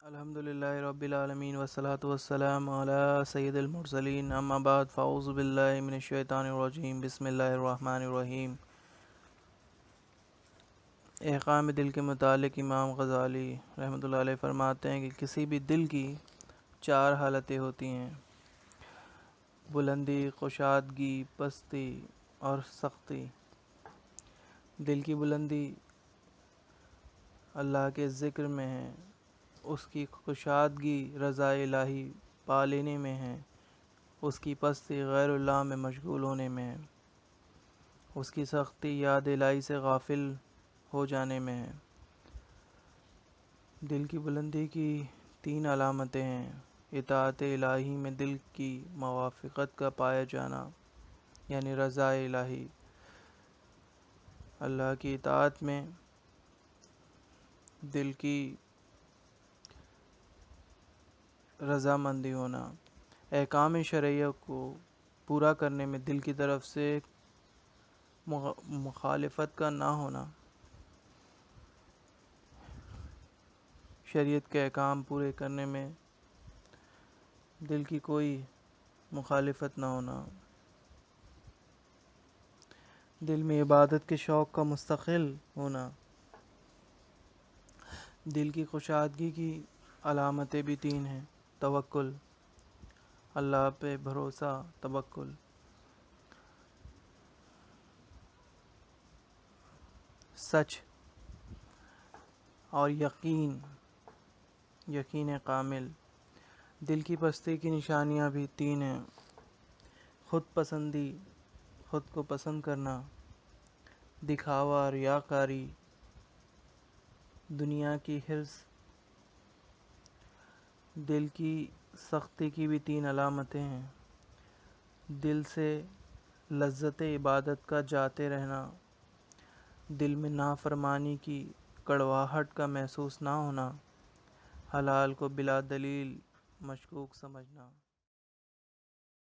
الحمدللہ رب العالمین والصلاة والسلام علی سید المرسلین اما بعد فاعوذ باللہ من الشیطان الرجیم بسم اللہ الرحمن الرحیم۔ احکام دل کے متعلق امام غزالی رحمۃ اللہ علیہ فرماتے ہیں کہ کسی بھی دل کی 4 حالتیں ہوتی ہیں: بلندی، کشادگی، پستی اور سختی۔ دل کی بلندی اللہ کے ذکر میں ہے، اس کی کشادگی رضا الہی پا لینے میں ہے، اس کی پستی غیر اللہ میں مشغول ہونے میں ہے، اس کی سختی یاد الہی سے غافل ہو جانے میں ہے۔ دل کی بلندی کی 3 علامتیں ہیں: اطاعت الہی میں دل کی موافقت کا پایا جانا، یعنی رضا الہی، اللہ کی اطاعت میں دل کی رضامندی ہونا، احکام شرعیہ کو پورا کرنے میں دل کی طرف سے مخالفت کا نہ ہونا، شریعت کے احکام پورے کرنے میں دل کی کوئی مخالفت نہ ہونا، دل میں عبادت کے شوق کا مستقل ہونا۔ دل کی کشادگی کی علامتیں بھی 3 ہیں: توکل، اللہ پہ بھروسہ، توکل، سچ اور یقین، یقین کامل۔ دل کی پستی کی نشانیاں بھی 3 ہیں: خود پسندی، خود کو پسند کرنا، دکھاوا، ریاکاری، دنیا کی حرص۔ دل کی سختی کی بھی 3 علامتیں ہیں: دل سے لذت عبادت کا جاتے رہنا، دل میں نافرمانی کی کڑواہٹ کا محسوس نہ ہونا، حلال کو بلا دلیل مشکوک سمجھنا۔